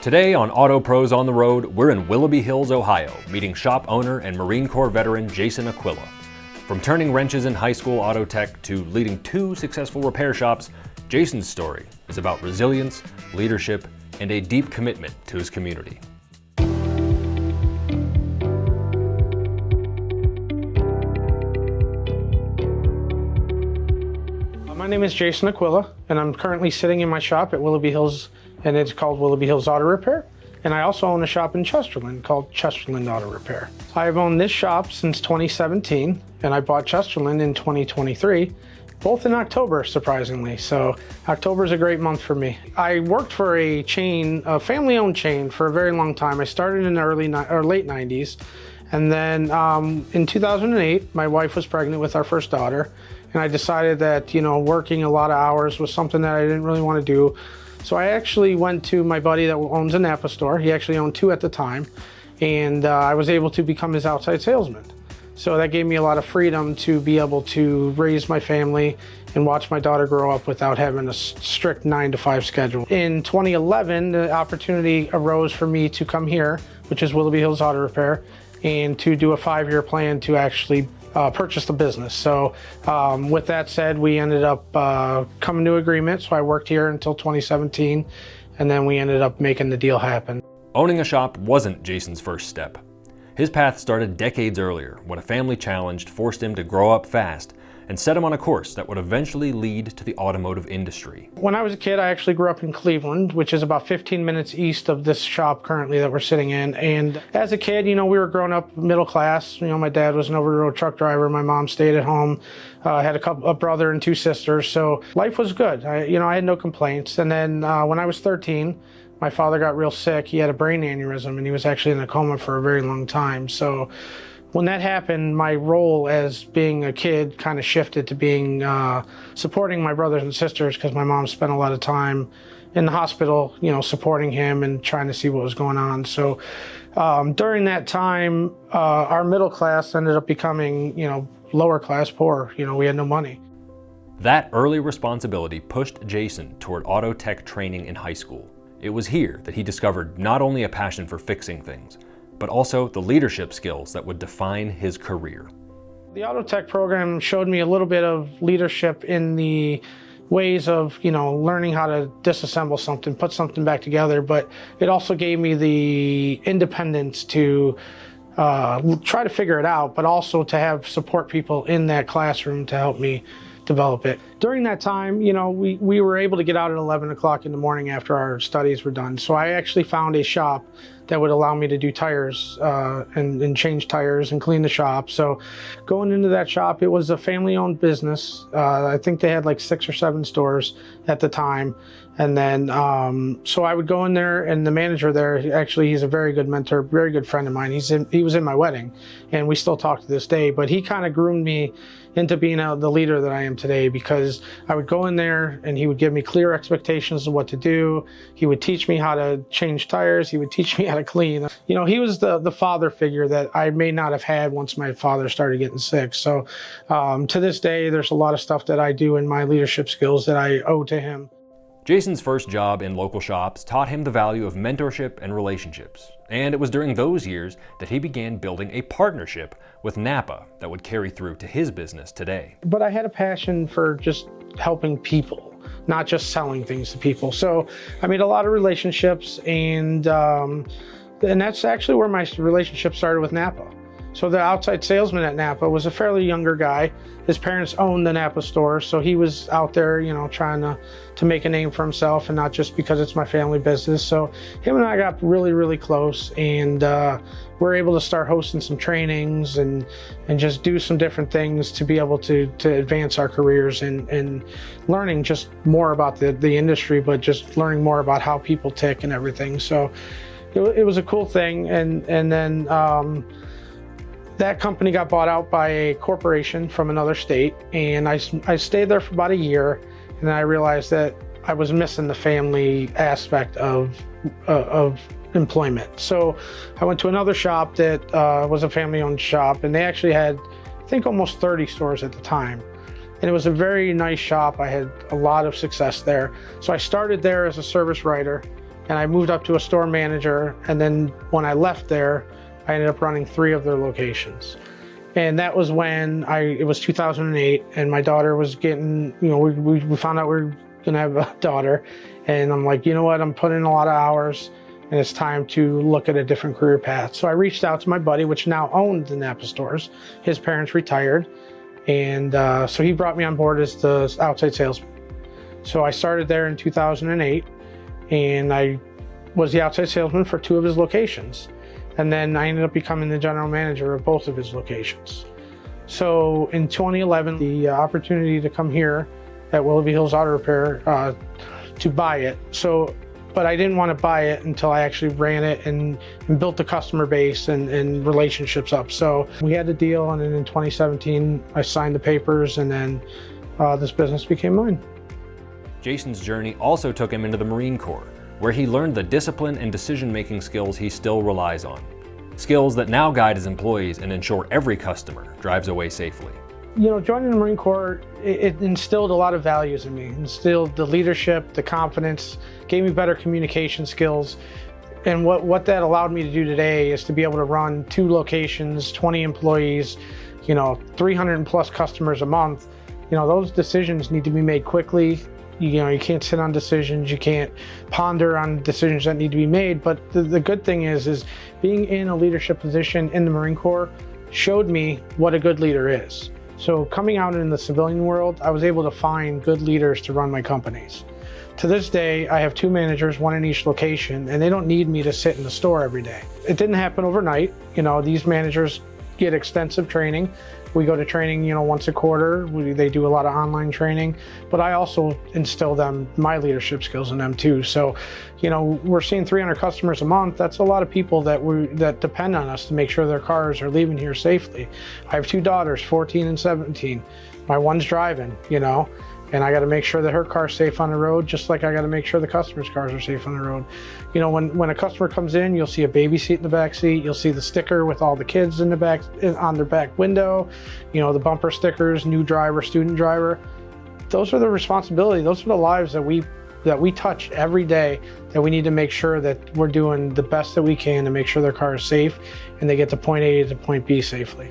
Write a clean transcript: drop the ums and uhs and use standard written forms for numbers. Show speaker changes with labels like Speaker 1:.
Speaker 1: Today on Auto Pros on the Road, we're in Willoughby Hills, Ohio, meeting shop owner and Marine Corps veteran Jason Aquila. From turning wrenches in high school auto tech to leading 2 successful repair shops, Jason's story is about resilience, leadership, and a deep commitment to his community.
Speaker 2: My name is Jason Aquila, and I'm currently sitting in my shop at Willoughby Hills, and it's called Willoughby Hills Auto Repair. And I also own a shop in Chesterton called Chesterton Auto Repair. I've owned this shop since 2017, and I bought Chesterton in 2023, both in October, surprisingly. So October is a great month for me. I worked for a chain, a family-owned chain, for a very long time. I started in the late 90s, and then in 2008, my wife was pregnant with our first daughter, and I decided that, working a lot of hours was something that I didn't really want to do. So I actually went to my buddy that owns a NAPA store. He actually owned 2 at the time, and I was able to become his outside salesman. So that gave me a lot of freedom to be able to raise my family and watch my daughter grow up without having a strict 9-to-5 schedule. In 2011, the opportunity arose for me to come here, which is Willoughby Hills Auto Repair, and to do a 5-year plan to actually purchase the business. So with that said, we ended up coming to agreement. So I worked here until 2017, and then we ended up making the deal happen.
Speaker 1: Owning a shop wasn't Jason's first step. His path started decades earlier when a family challenge forced him to grow up fast and set him on a course that would eventually lead to the automotive industry.
Speaker 2: When I was a kid, I actually grew up in Cleveland, which is about 15 minutes east of this shop currently that we're sitting in. And as a kid, we were growing up middle class. My dad was an over-the-road truck driver. My mom stayed at home. I had a brother and 2 sisters. So life was good. I had no complaints. And then when I was 13, my father got real sick. He had a brain aneurysm, and he was actually in a coma for a very long time. So when that happened, my role as being a kid kind of shifted to being supporting my brothers and sisters, because my mom spent a lot of time in the hospital, supporting him and trying to see what was going on. So during that time, our middle class ended up becoming, lower class poor. We had no money.
Speaker 1: That early responsibility pushed Jason toward auto tech training in high school. It was here that he discovered not only a passion for fixing things, but also the leadership skills that would define his career.
Speaker 2: The Auto Tech program showed me a little bit of leadership in the ways of, learning how to disassemble something, put something back together, but it also gave me the independence to try to figure it out, but also to have support people in that classroom to help me develop it. During that time, we were able to get out at 11 o'clock in the morning after our studies were done. So I actually found a shop that would allow me to do tires and change tires and clean the shop. So going into that shop, it was a family-owned business. I think they had like 6 or 7 stores at the time. And then, so I would go in there, and the manager there, actually, he's a very good mentor, very good friend of mine. He was in my wedding, and we still talk to this day, but he kind of groomed me into being the leader that I am today, because I would go in there and he would give me clear expectations of what to do. He would teach me how to change tires. He would teach me how to clean. He was the father figure that I may not have had once my father started getting sick. So to this day, there's a lot of stuff that I do in my leadership skills that I owe to him.
Speaker 1: Jason's first job in local shops taught him the value of mentorship and relationships, and it was during those years that he began building a partnership with NAPA that would carry through to his business today.
Speaker 2: But I had a passion for just helping people, not just selling things to people. So I made a lot of relationships, and that's actually where my relationship started with NAPA. So the outside salesman at NAPA was a fairly younger guy. His parents owned the NAPA store, so he was out there, trying to make a name for himself, and not just because it's my family business. So him and I got really, really close, and we're able to start hosting some trainings and just do some different things to be able to advance our careers and learning just more about the industry, but just learning more about how people tick and everything. So it was a cool thing, and then that company got bought out by a corporation from another state, and I stayed there for about a year, and then I realized that I was missing the family aspect of employment. So I went to another shop that was a family-owned shop, and they actually had, I think, almost 30 stores at the time. And it was a very nice shop. I had a lot of success there. So I started there as a service writer, and I moved up to a store manager. And then when I left there, I ended up running 3 of their locations. And that was when it was 2008, and my daughter was getting, we found out we were gonna have a daughter. And I'm like, you know what, I'm putting in a lot of hours, and it's time to look at a different career path. So I reached out to my buddy, which now owned the NAPA stores. His parents retired, and so he brought me on board as the outside salesman. So I started there in 2008, and I was the outside salesman for 2 of his locations. And then I ended up becoming the general manager of both of his locations. So in 2011, the opportunity to come here at Willoughby Hills Auto Repair to buy it. But I didn't want to buy it until I actually ran it and built the customer base and relationships up. So we had the deal, and then in 2017, I signed the papers, and then this business became mine.
Speaker 1: Jason's journey also took him into the Marine Corps, where he learned the discipline and decision-making skills he still relies on. Skills that now guide his employees and ensure every customer drives away safely.
Speaker 2: Joining the Marine Corps, it instilled a lot of values in me. It instilled the leadership, the confidence, gave me better communication skills. And what that allowed me to do today is to be able to run 2 locations, 20 employees, 300 plus customers a month. Those decisions need to be made quickly. You can't sit on decisions, you can't ponder on decisions that need to be made. But the good thing is being in a leadership position in the Marine Corps showed me what a good leader is. So coming out in the civilian world, I was able to find good leaders to run my companies. To this day, I have 2 managers, 1 in each location, and they don't need me to sit in the store every day. It didn't happen overnight. These managers get extensive training. We go to training, once a quarter. They do a lot of online training, but I also instill my leadership skills in them too. So, we're seeing 300 customers a month. That's a lot of people that depend on us to make sure their cars are leaving here safely. I have 2 daughters, 14 and 17. My one's driving, and I got to make sure that her car's safe on the road, just like I got to make sure the customers' cars are safe on the road. When a customer comes in, you'll see a baby seat in the back seat. You'll see the sticker with all the kids in the back on their back window. The bumper stickers, new driver, student driver. Those are the responsibility. Those are the lives that we touch every day. That we need to make sure that we're doing the best that we can to make sure their car is safe and they get to point A to point B safely.